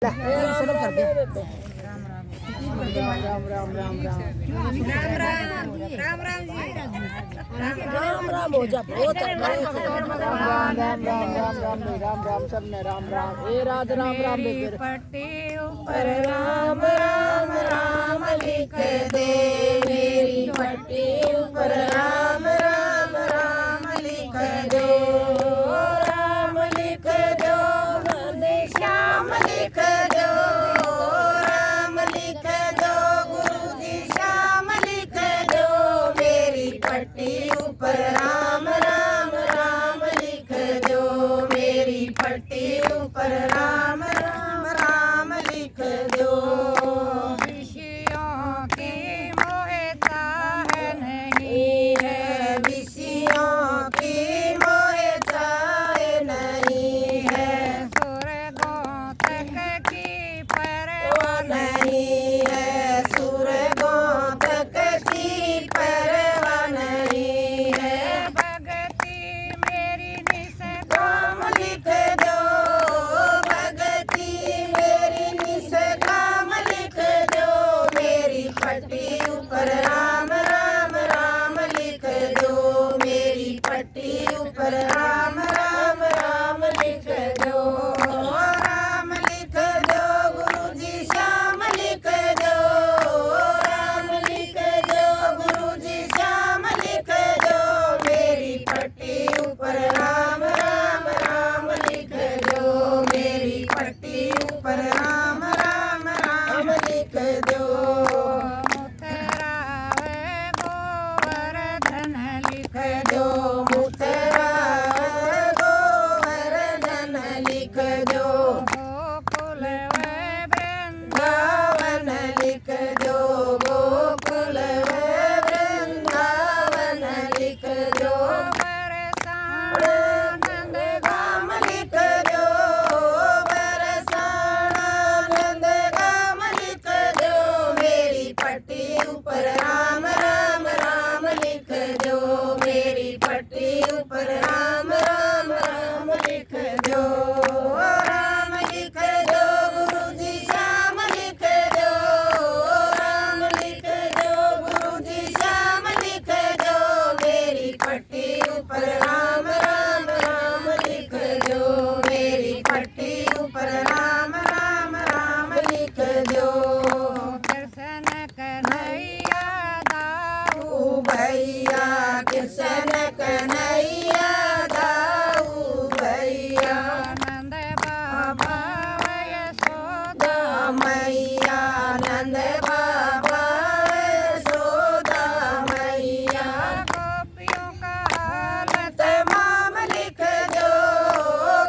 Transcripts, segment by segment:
शुरू कर दिया। राम राम राम राम राम राम हो जा बहुत राम राम राम राम राम राम राम सब में राम राम ए राध राम राम बेबे पट्टी ऊपर राम राम राम लिख दे मेरी पट्टी ऊपर राम राम राम लिख दो राम लिख दो श्याम लिख दो राम लिख दो गुरु जी श्याम लिख दो मेरी पट्टी ऊपर राम राम राम लिख दो मेरी पट्टी ऊपर राम राम राम लिख दो विषयों की मोहता है नहीं है विषयों की मोहता है नहीं है स्वर्गों तक की परवाह नहीं है स्वर्गों तक की परवाह नहीं है भगति मेरी निष्काम लिख दो भगति मेरी निष्काम लिख दो मेरी पट्टी ऊपर राम राम राम लिख दो मेरी पट्टी ऊपर राम राम राम लिख दो राम लिख दो गुरु जी श्याम लिख दो राम लिख दो गुरु जी श्याम लिख दो मेरी पट्टी ऊपर राम राम राम लिख दो मेरी पट्टी ऊपर राम राम राम लिख दो मुतरावे गोवर्धन लिख दो मुतरावे गोवर्धन लिख दो गोकुल व वृंदावन लिख दो गोकुल व वृंदावन लिख दो बरसानंद गाम लिख दो बरसानंद गाम लिख दो मेरी पट्टी ऊपर राम राम राम लिख दो मेरी पट्टी ऊपर राम राम राम लिख दो राम लिख दो गुरु जी श्याम लिख दो राम लिख दो गुरु जी श्याम लिख दो मेरी पट्टी ऊपर राम राम राम लिख दो मेरी पट्टी ऊपर राम राम राम लिख दो कृष्ण कन्हैया दाऊ भैया कृष्ण कन्हैया दाऊ भैया नंद बाबा यशोदा मैया नंद बाबा यशोदा मैया गोपियों का हाल तमाम लिख दो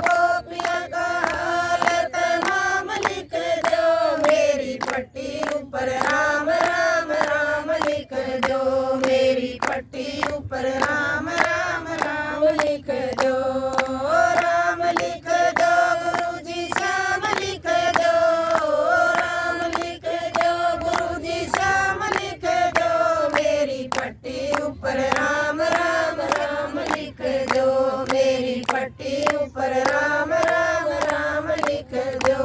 गोपियों का हाल तमाम लिख दो मेरी पट्टी ऊपर राम राम राम लिख दो मेरी पट्टी ऊपर राम राम राम लिख दो राम लिख दो गुरु जी श्याम लिख दो राम लिख दो गुरु जी श्याम लिख दो मेरी पट्टी ऊपर राम राम राम लिख दो मेरी पट्टी ऊपर राम राम राम लिख दो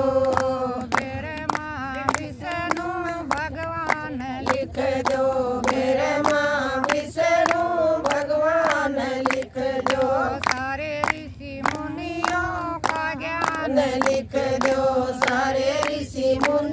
मेरे माँ विष्णु भगवान लिख दो मेरे माँ विष्णु भगवान लिख दो सारे ऋषि मुनियों का ज्ञान लिख दो सारे ऋषि मुनि